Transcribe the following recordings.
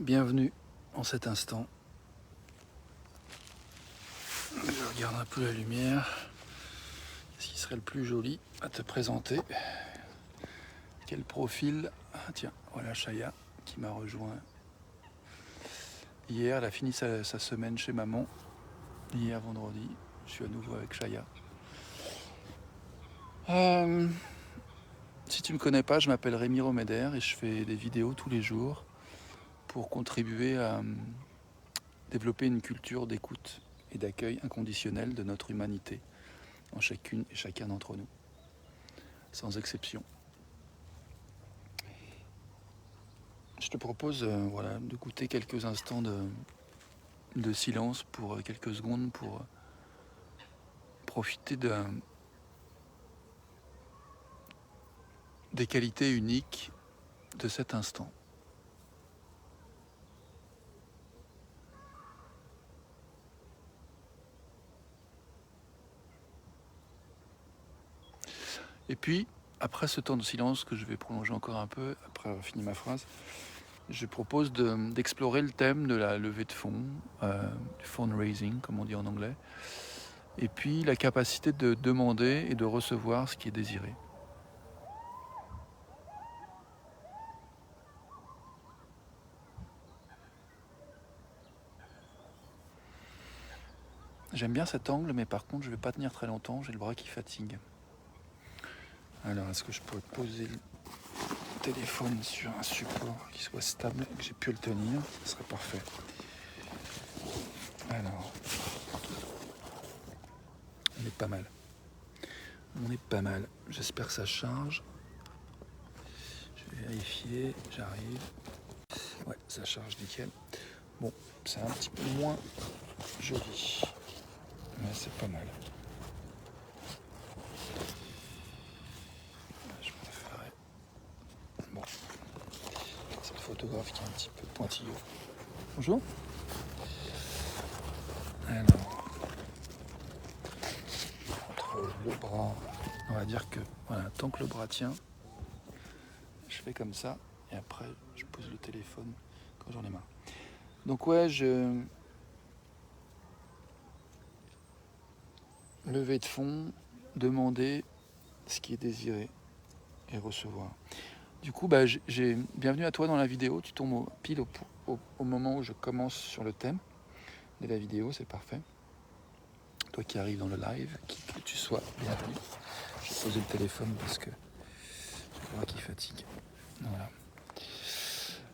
Bienvenue en cet instant. Je regarde un peu la lumière. Ce qui serait le plus joli à te présenter. Quel profil? Ah, tiens, voilà Chaya qui m'a rejoint hier. Elle a fini sa semaine chez maman. Hier vendredi, je suis à nouveau avec Chaya. Si tu ne me connais pas, je m'appelle Rémi Romeder et je fais des vidéos tous les jours pour contribuer à développer une culture d'écoute et d'accueil inconditionnel de notre humanité en chacune et chacun d'entre nous, sans exception. Je te propose de goûter quelques instants de silence pour quelques secondes pour profiter des qualités uniques de cet instant. Et puis, après ce temps de silence que je vais prolonger encore un peu, après avoir fini ma phrase, je propose d'explorer le thème de la levée de fonds, du fundraising, comme on dit en anglais, et puis la capacité de demander et de recevoir ce qui est désiré. J'aime bien cet angle, mais par contre, je ne vais pas tenir très longtemps, j'ai le bras qui fatigue. Alors, est-ce que je pourrais poser le téléphone sur un support qui soit stable et que j'ai pu le tenir? Ce serait parfait. Alors, on est pas mal. On est pas mal. J'espère que ça charge. Je vais vérifier. J'arrive. Ouais, ça charge nickel. Bon, c'est un petit peu moins joli, mais c'est pas mal. Je préférerais. Bon, cette photographie qui est un petit peu pointilleuse. Bonjour. Alors, entre le bras, on va dire que voilà, tant que le bras tient, je fais comme ça et après je pose le téléphone quand j'en ai marre. Donc ouais, lever de fonds, demander ce qui est désiré et recevoir. Du coup, bienvenue à toi dans la vidéo. Tu tombes pile au moment où je commence sur le thème de la vidéo, c'est parfait. Toi qui arrives dans le live, qui que tu sois, bienvenue. Je vais poser le téléphone parce que je vois qu'il fatigue. Voilà.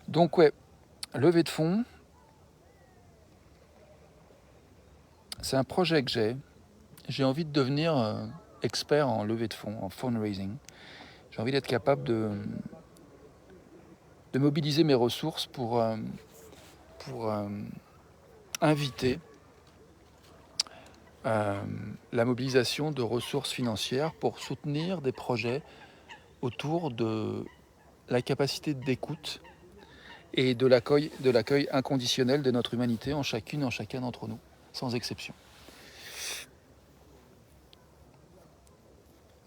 Donc ouais, levée de fonds, c'est un projet que j'ai. J'ai envie de devenir expert en levée de fonds, en fundraising. J'ai envie d'être capable de mobiliser mes ressources pour inviter la mobilisation de ressources financières pour soutenir des projets autour de la capacité d'écoute et de l'accueil inconditionnel de notre humanité en chacune et en chacun d'entre nous, sans exception.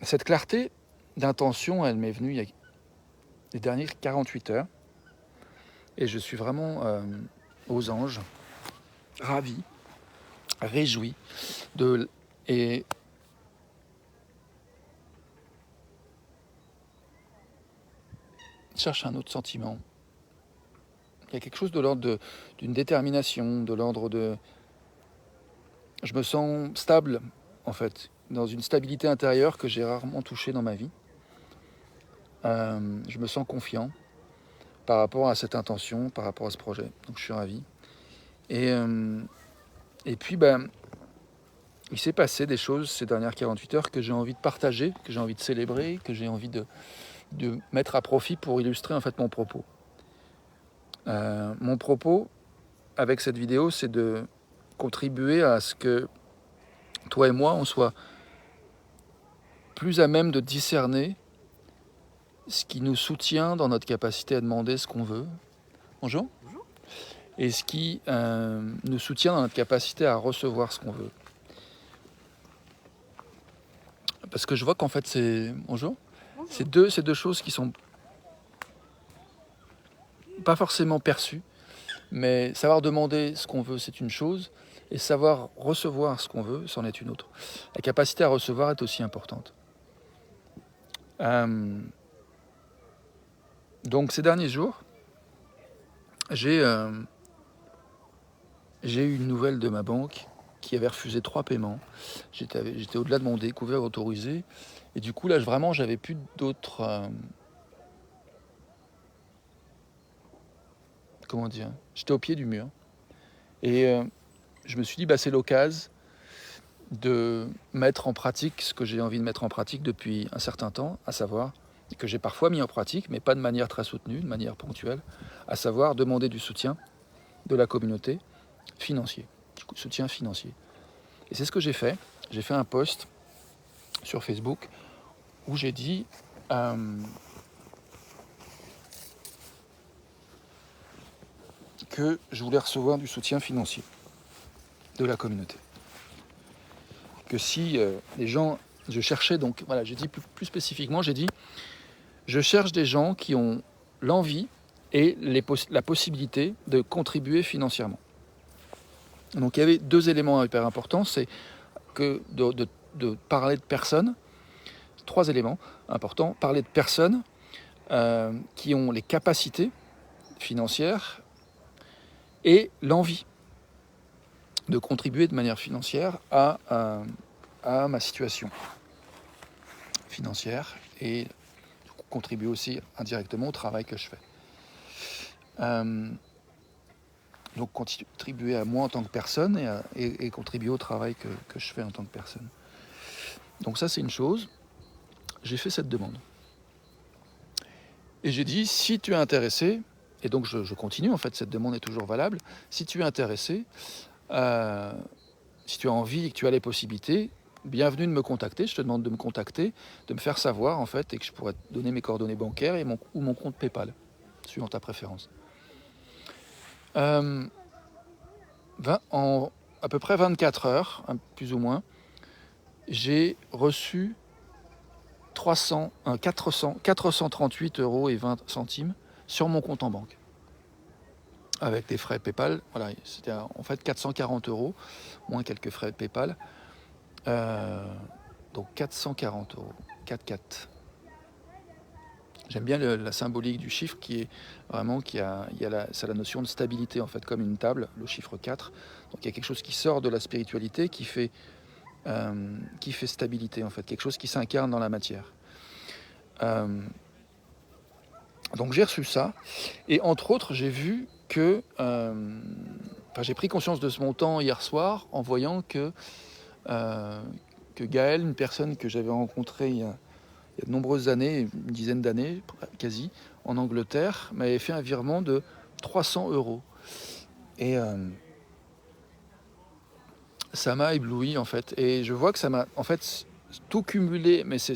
Cette clarté d'intention, elle m'est venue il y a les dernières 48 heures et je suis vraiment aux anges, ravi, réjoui et cherche un autre sentiment. Il y a quelque chose de l'ordre d'une détermination, de l'ordre de... Je me sens stable, en fait, dans une stabilité intérieure que j'ai rarement touchée dans ma vie. Je me sens confiant par rapport à cette intention, par rapport à ce projet. Donc je suis ravi. Et puis, il s'est passé des choses ces dernières 48 heures que j'ai envie de partager, que j'ai envie de célébrer, que j'ai envie de mettre à profit pour illustrer en fait mon propos. Mon propos avec cette vidéo, c'est de contribuer à ce que toi et moi, on soit plus à même de discerner ce qui nous soutient dans notre capacité à demander ce qu'on veut. Bonjour. Bonjour. Et ce qui nous soutient dans notre capacité à recevoir ce qu'on veut. Parce que je vois qu'en fait, c'est... Bonjour. C'est deux choses qui sont pas forcément perçues. Mais savoir demander ce qu'on veut, c'est une chose, et savoir recevoir ce qu'on veut, c'en est une autre. La capacité à recevoir est aussi importante. Donc ces derniers jours, j'ai eu une nouvelle de ma banque qui avait refusé 3 paiements. J'étais au-delà de mon découvert autorisé. Et du coup, là, vraiment, j'avais plus d'autres... comment dire? J'étais au pied du mur. Et je me suis dit, c'est l'occasion de mettre en pratique ce que j'ai envie de mettre en pratique depuis un certain temps, à savoir, que j'ai parfois mis en pratique, mais pas de manière très soutenue, de manière ponctuelle, à savoir demander du soutien de la communauté financier, du soutien financier. Et c'est ce que j'ai fait. J'ai fait un post sur Facebook où j'ai dit que je voulais recevoir du soutien financier de la communauté. Que si les gens, je cherchais donc, voilà, j'ai dit plus spécifiquement, j'ai dit, je cherche des gens qui ont l'envie et la possibilité de contribuer financièrement. Donc il y avait 2 éléments hyper importants, c'est que de parler de personnes, 3 éléments importants, parler de personnes qui ont les capacités financières et l'envie de contribuer de manière financière à ma situation financière et contribuer aussi indirectement au travail que je fais. Donc contribuer à moi en tant que personne et contribuer au travail que je fais en tant que personne. Donc ça, c'est une chose. J'ai fait cette demande. Et j'ai dit, si tu es intéressé, et donc je continue, en fait, cette demande est toujours valable, si tu es intéressé, si tu as envie et que tu as les possibilités, bienvenue de me contacter. Je te demande de me contacter, de me faire savoir, en fait, et que je pourrais te donner mes coordonnées bancaires ou mon compte PayPal, suivant ta préférence. En à peu près 24 heures, plus ou moins, j'ai reçu 438,20 € sur mon compte en banque. Avec des frais PayPal, voilà, c'était en fait 440 €, moins quelques frais de PayPal. Donc 440 €, 4,4. J'aime bien la symbolique du chiffre qui est vraiment, c'est la notion de stabilité en fait, comme une table, le chiffre 4. Donc il y a quelque chose qui sort de la spiritualité, qui fait stabilité en fait, quelque chose qui s'incarne dans la matière. Donc j'ai reçu ça, et entre autres j'ai vu que, j'ai pris conscience de ce montant hier soir en voyant que Gaël, une personne que j'avais rencontrée il y a de nombreuses années, une dizaine d'années quasi, en Angleterre, m'avait fait un virement de 300 €. Et ça m'a ébloui en fait. Et je vois que ça m'a en fait tout cumulé, mais c'est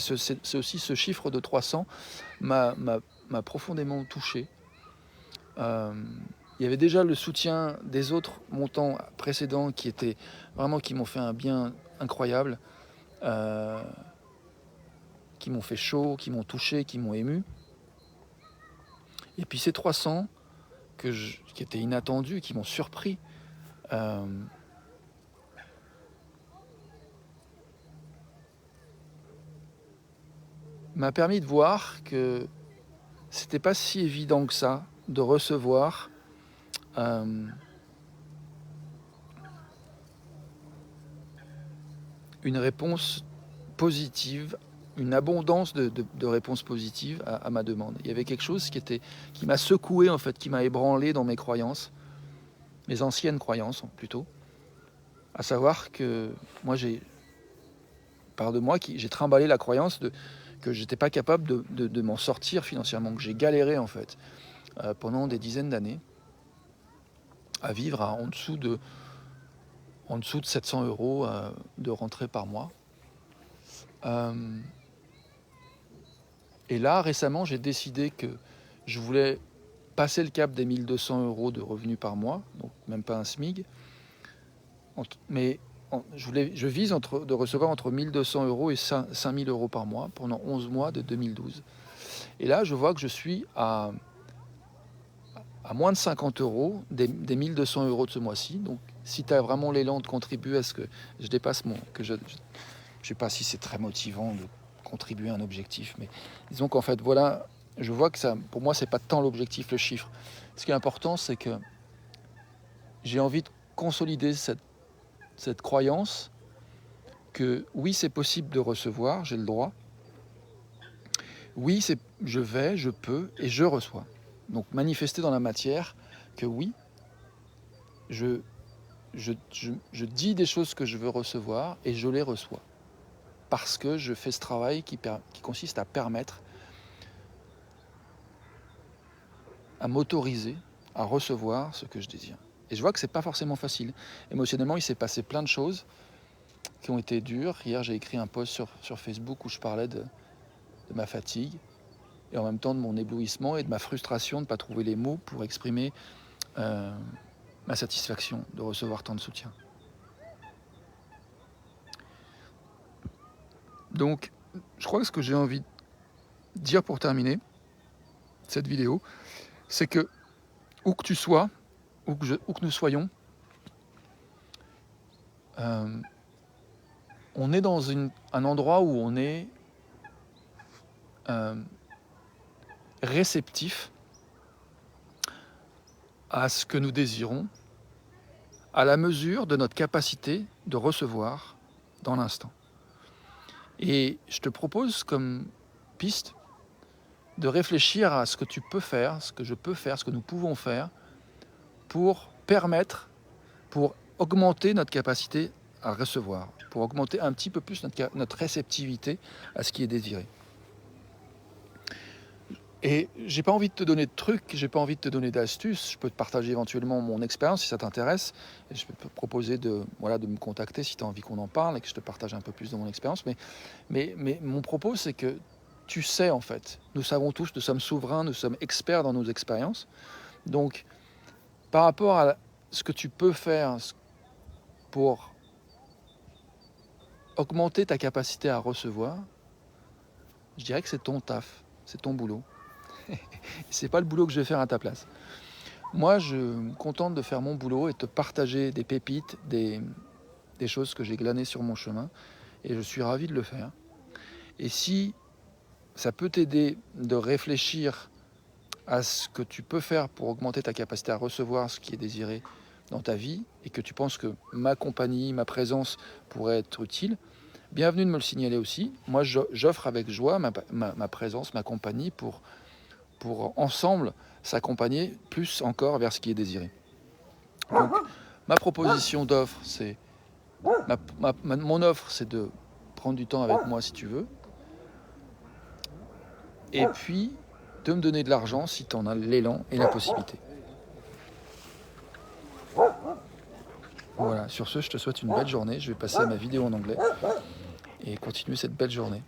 aussi ce chiffre de 300 m'a profondément touché. Il y avait déjà le soutien des autres montants précédents qui m'ont fait un bien incroyable, qui m'ont fait chaud, qui m'ont touché, qui m'ont ému. Et puis ces 300 qui étaient inattendus, qui m'ont surpris, m'a permis de voir que c'était pas si évident que ça de recevoir une réponse positive, une abondance de réponses positives à ma demande. Il y avait quelque chose qui m'a secoué en fait, qui m'a ébranlé dans mes croyances, mes anciennes croyances plutôt, à savoir que moi j'ai trimballé la croyance que j'étais pas capable de m'en sortir financièrement, que j'ai galéré en fait pendant des dizaines d'années à vivre en dessous de 700 € de rentrée par mois. Et là, récemment, j'ai décidé que je voulais passer le cap des 1 200 € de revenus par mois, donc même pas un SMIC. Mais je vise de recevoir entre 1 200 € et 5 000 € par mois pendant 11 mois de 2012. Et là, je vois que je suis à à moins de 50 euros des 1200 euros de ce mois-ci. Donc si tu as vraiment l'élan de contribuer à ce que je dépasse je sais pas si c'est très motivant de contribuer à un objectif, mais disons qu'en fait, voilà, je vois que ça, pour moi, c'est pas tant l'objectif, le chiffre. Ce qui est important, c'est que j'ai envie de consolider cette croyance que oui, c'est possible de recevoir, j'ai le droit. Oui, je peux et je reçois. Donc manifester dans la matière que oui, je dis des choses que je veux recevoir et je les reçois. Parce que je fais ce travail qui consiste à permettre, à m'autoriser à recevoir ce que je désire. Et je vois que c'est pas forcément facile. Émotionnellement, il s'est passé plein de choses qui ont été dures. Hier, j'ai écrit un post sur Facebook où je parlais de ma fatigue et en même temps de mon éblouissement et de ma frustration de ne pas trouver les mots pour exprimer ma satisfaction de recevoir tant de soutien. Donc, je crois que ce que j'ai envie de dire pour terminer cette vidéo, c'est que où que tu sois, où que nous soyons, on est dans un endroit où on est réceptif à ce que nous désirons, à la mesure de notre capacité de recevoir dans l'instant. Et je te propose comme piste de réfléchir à ce que tu peux faire, ce que je peux faire, ce que nous pouvons faire pour permettre, pour augmenter notre capacité à recevoir, pour augmenter un petit peu plus notre réceptivité à ce qui est désiré. Et j'ai pas envie de te donner de trucs, j'ai pas envie de te donner d'astuces. Je peux te partager éventuellement mon expérience si ça t'intéresse. Et je peux te proposer de me contacter si tu as envie qu'on en parle et que je te partage un peu plus de mon expérience. Mais mon propos, c'est que tu sais en fait, nous savons tous, nous sommes souverains, nous sommes experts dans nos expériences. Donc, par rapport à ce que tu peux faire pour augmenter ta capacité à recevoir, je dirais que c'est ton taf, c'est ton boulot. C'est pas le boulot que je vais faire à ta place. Moi, je me contente de faire mon boulot et de te partager des pépites, des choses que j'ai glanées sur mon chemin. Et je suis ravi de le faire. Et si ça peut t'aider de réfléchir à ce que tu peux faire pour augmenter ta capacité à recevoir ce qui est désiré dans ta vie, et que tu penses que ma compagnie, ma présence pourrait être utile, bienvenue de me le signaler aussi. Moi, j'offre avec joie ma présence, ma compagnie pour ensemble s'accompagner plus encore vers ce qui est désiré. Donc, ma proposition d'offre, c'est mon offre, c'est de prendre du temps avec moi si tu veux, et puis de me donner de l'argent si tu en as l'élan et la possibilité. Voilà, sur ce, je te souhaite une belle journée. Je vais passer à ma vidéo en anglais et continuer cette belle journée.